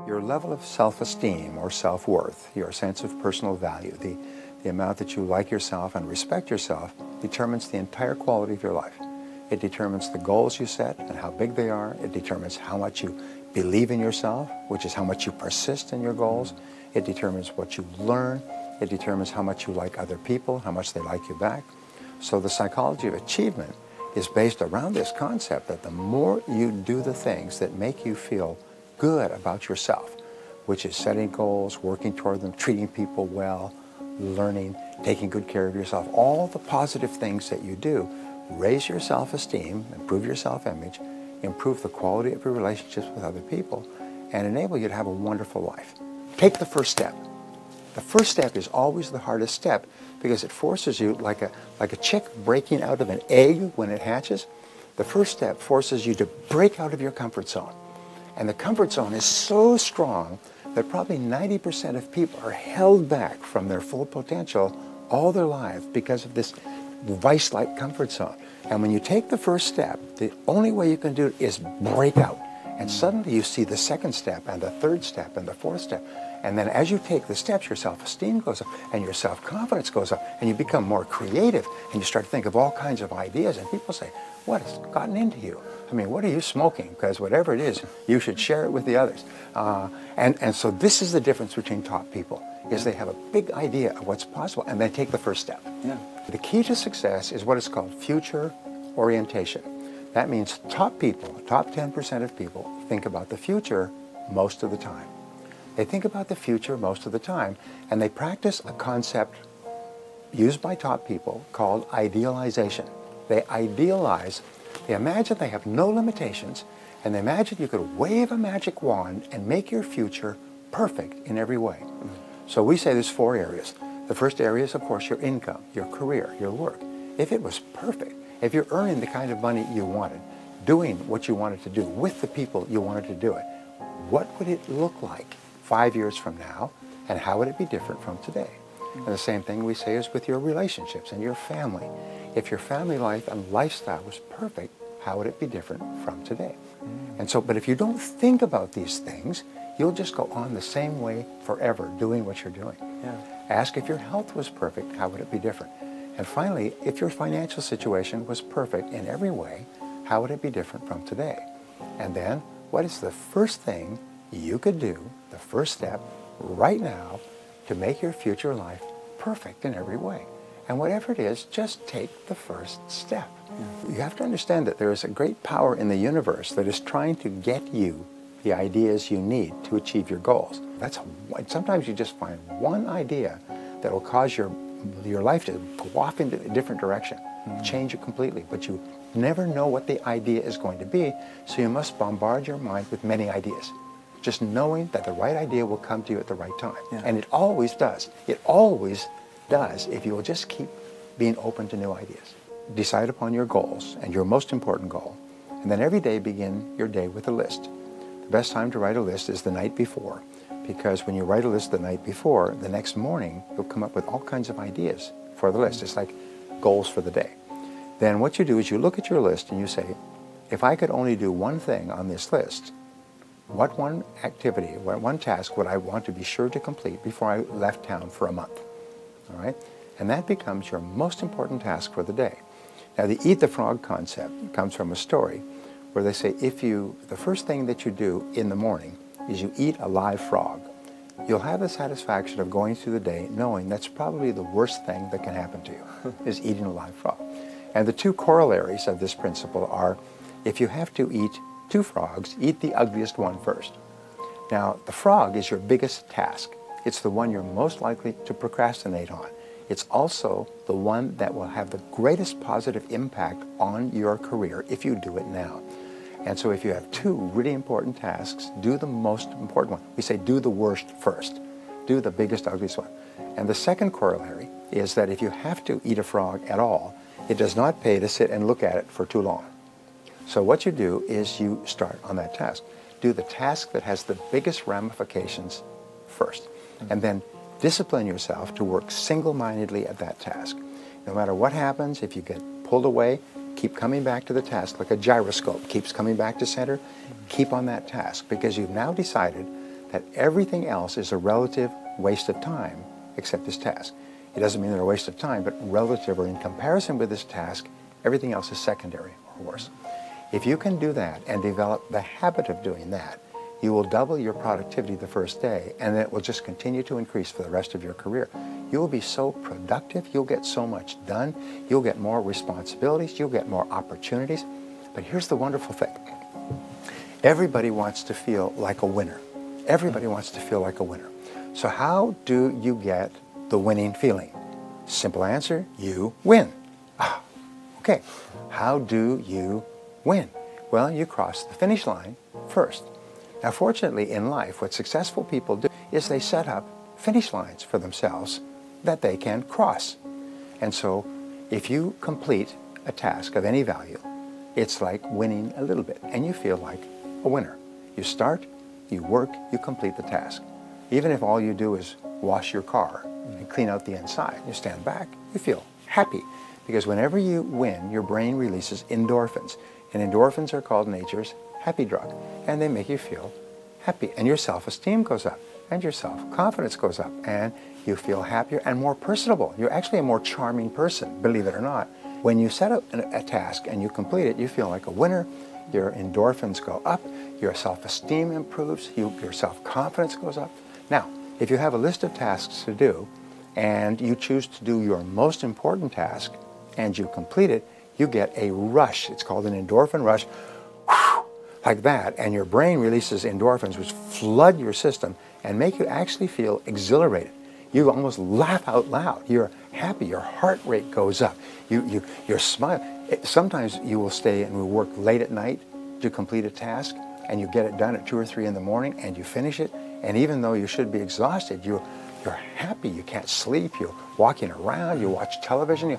Your level of self-esteem or self-worth, your sense of personal value, the amount that you like yourself and respect yourself determines the entire quality of your life. It determines the goals you set and how big they are. It determines how much you believe in yourself, which is how much you persist in your goals. It determines what you learn. It determines how much you like other people, how much they like you back. So the psychology of achievement is based around this concept that the more you do the things that make you feel good about yourself, which is setting goals, working toward them, treating people well, learning, taking good care of yourself, all the positive things that you do, raise your self-esteem, improve your self-image, improve the quality of your relationships with other people, and enable you to have a wonderful life. Take the first step. The first step is always the hardest step because it forces you, like a chick breaking out of an egg when it hatches, the first step forces you to break out of your comfort zone. And the comfort zone is so strong that probably 90% of people are held back from their full potential all their lives because of this vice-like comfort zone. And when you take the first step, the only way you can do it is break out. And suddenly you see the second step and the third step and the fourth step. And then as you take the steps, your self-esteem goes up and your self-confidence goes up and you become more creative and you start to think of all kinds of ideas. And people say, what has gotten into you? I mean, what are you smoking? Because whatever it is, you should share it with the others. And so this is the difference between top people, is they have a big idea of what's possible and they take the first step. Yeah. The key to success is what is called future orientation. That means top people, top 10% of people, think about the future most of the time. They think about the future most of the time, and they practice a concept used by top people called idealization. They idealize, they imagine they have no limitations, and they imagine you could wave a magic wand and make your future perfect in every way. So we say there's 4 areas. The first area is, of course, your income, your career, your work. If it was perfect, if you're earning the kind of money you wanted, doing what you wanted to do with the people you wanted to do it, what would it look like 5 years from now, and how would it be different from today? And the same thing we say is with your relationships and your family. If your family life and lifestyle was perfect, how would it be different from today? And so, but if you don't think about these things, you'll just go on the same way forever doing what you're doing. Yeah. Ask if your health was perfect, how would it be different? And finally, if your financial situation was perfect in every way, how would it be different from today? And then, what is the first thing you could do, the first step, right now, to make your future life perfect in every way? And whatever it is, just take the first step. Yeah. You have to understand that there is a great power in the universe that is trying to get you the ideas you need to achieve your goals. Sometimes you just find one idea that will cause your life to go off into a different direction, change it completely, but you never know what the idea is going to be, so you must bombard your mind with many ideas. Just knowing that the right idea will come to you at the right time. Yeah. And it always does. It always does if you will just keep being open to new ideas. Decide upon your goals and your most important goal, and then every day begin your day with a list. The best time to write a list is the night before, because when you write a list the night before, the next morning you'll come up with all kinds of ideas for the list. It's like goals for the day. Then what you do is you look at your list and you say, if I could only do one thing on this list, what one activity, what one task would I want to be sure to complete before I left town for a month? All right? And that becomes your most important task for the day. Now, the eat the frog concept comes from a story where they say the first thing that you do in the morning is you eat a live frog. You'll have the satisfaction of going through the day knowing that's probably the worst thing that can happen to you, is eating a live frog. And the 2 corollaries of this principle are, if you have to eat 2 frogs, eat the ugliest one first. Now, the frog is your biggest task. It's the one you're most likely to procrastinate on. It's also the one that will have the greatest positive impact on your career if you do it now. And so if you have 2 really important tasks, do the most important one. We say do the worst first. Do the biggest, ugliest one. And the second corollary is that if you have to eat a frog at all, it does not pay to sit and look at it for too long. So what you do is you start on that task. Do the task that has the biggest ramifications first. And then discipline yourself to work single-mindedly at that task. No matter what happens, if you get pulled away, keep coming back to the task like a gyroscope keeps coming back to center. Keep on that task because you've now decided that everything else is a relative waste of time except this task. It doesn't mean they're a waste of time, but relative or in comparison with this task, everything else is secondary or worse. If you can do that and develop the habit of doing that, you will double your productivity the first day, and then it will just continue to increase for the rest of your career. You will be so productive, you'll get so much done, you'll get more responsibilities, you'll get more opportunities. But here's the wonderful thing. Everybody wants to feel like a winner. Everybody wants to feel like a winner. So how do you get the winning feeling? Simple answer, you win. Okay, how do you win? Well, you cross the finish line first. Now, fortunately, in life, what successful people do is they set up finish lines for themselves that they can cross. And so, if you complete a task of any value, it's like winning a little bit, and you feel like a winner. You start, you work, you complete the task. Even if all you do is wash your car and clean out the inside, you stand back, you feel happy. Because whenever you win, your brain releases endorphins. And endorphins are called nature's happy drug. And they make you feel happy. And your self-esteem goes up. And your self-confidence goes up. And you feel happier and more personable. You're actually a more charming person, believe it or not. When you set up a task and you complete it, you feel like a winner. Your endorphins go up. Your self-esteem improves. Your self-confidence goes up. Now, if you have a list of tasks to do, and you choose to do your most important task, and you complete it, you get a rush. It's called an endorphin rush, like that, and your brain releases endorphins which flood your system and make you actually feel exhilarated. You almost laugh out loud. You're happy. Your heart rate goes up. You're smiling. Sometimes you will stay and will work late at night to complete a task, and you get it done at 2 or 3 in the morning, and you finish it, and even though you should be exhausted, you're happy. You can't sleep. You're walking around. You watch television.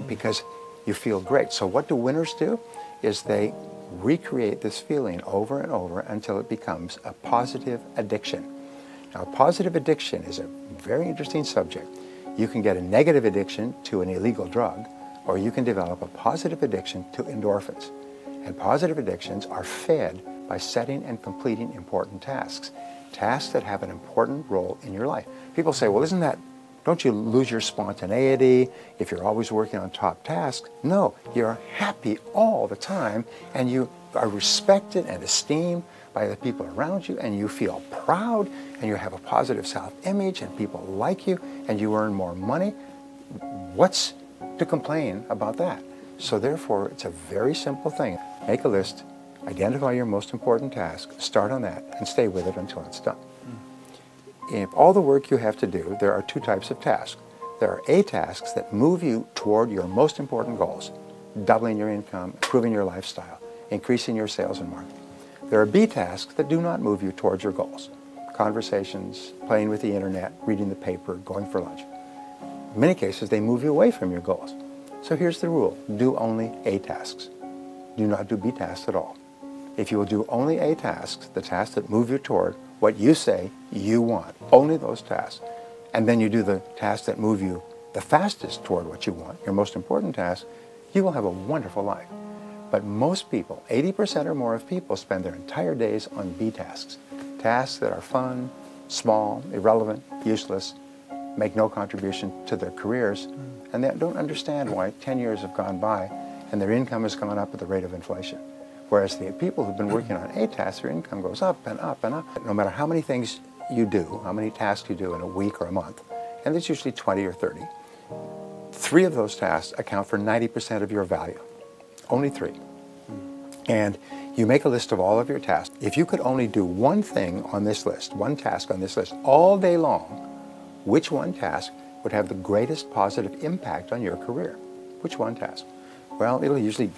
Because you feel great. So what do winners do? Is they recreate this feeling over and over until it becomes a positive addiction. Now, positive addiction is a very interesting subject. You can get a negative addiction to an illegal drug, or you can develop a positive addiction to endorphins. And positive addictions are fed by setting and completing important tasks, tasks that have an important role in your life. People say, well, don't you lose your spontaneity if you're always working on top tasks? No, you're happy all the time, and you are respected and esteemed by the people around you, and you feel proud, and you have a positive self-image, and people like you, and you earn more money. What's to complain about that? So therefore, it's a very simple thing. Make a list, identify your most important task, start on that, and stay with it until it's done. In all the work you have to do, there are 2 types of tasks. There are A tasks that move you toward your most important goals, doubling your income, improving your lifestyle, increasing your sales and marketing. There are B tasks that do not move you towards your goals, conversations, playing with the internet, reading the paper, going for lunch. In many cases, they move you away from your goals. So here's the rule. Do only A tasks. Do not do B tasks at all. If you will do only A tasks, the tasks that move you toward what you say you want, only those tasks, and then you do the tasks that move you the fastest toward what you want, your most important task, you will have a wonderful life. But most people, 80% or more of people, spend their entire days on B tasks, tasks that are fun, small, irrelevant, useless, make no contribution to their careers, and they don't understand why 10 years have gone by and their income has gone up at the rate of inflation. Whereas the people who've been working on A tasks, their income goes up and up and up. No matter how many things you do, how many tasks you do in a week or a month, and there's usually 20 or 30, 3 of those tasks account for 90% of your value. Only 3. And you make a list of all of your tasks. If you could only do one thing on this list, one task on this list all day long, which one task would have the greatest positive impact on your career? Which one task? Well, it'll usually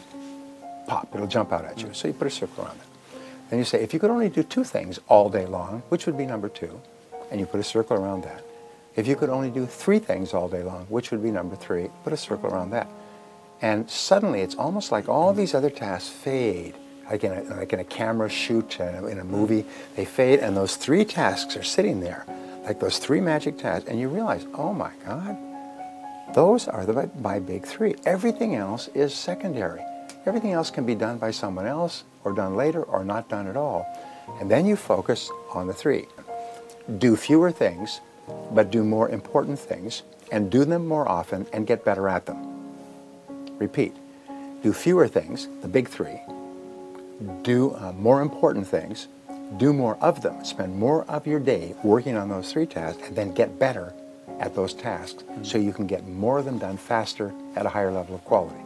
pop. It'll jump out at you. So you put a circle around it. Then you say, if you could only do 2 things all day long, which would be number 2? And you put a circle around that. If you could only do 3 things all day long, which would be number 3? Put a circle around that. And suddenly, it's almost like all these other tasks fade. Like in a camera shoot, in a movie, they fade, and those 3 tasks are sitting there, like those 3 magic tasks, and you realize, oh my God, those are my big 3. Everything else is secondary. Everything else can be done by someone else, or done later, or not done at all. And then you focus on the 3. do fewer things, but do more important things, and do them more often and get better at them. Repeat. Do fewer things, the big three. Do more important things. Do more of them. Spend more of your day working on those three tasks, and then get better at those tasks so you can get more of them done faster at a higher level of quality.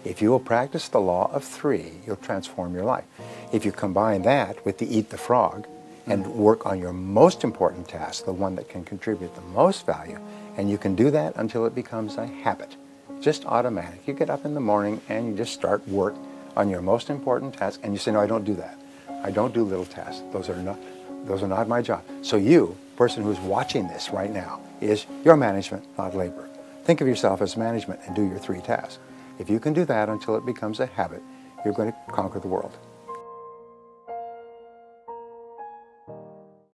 If you will practice the law of three, you'll transform your life. If you combine that with the eat the frog and work on your most important task, the one that can contribute the most value, and you can do that until it becomes a habit, just automatic. You get up in the morning and you just start work on your most important task, and you say, no, I don't do that. I don't do little tasks. Those are not my job. So you, person who's watching this right now, is your management, not labor. Think of yourself as management and do your three tasks. If you can do that until it becomes a habit, you're going to conquer the world.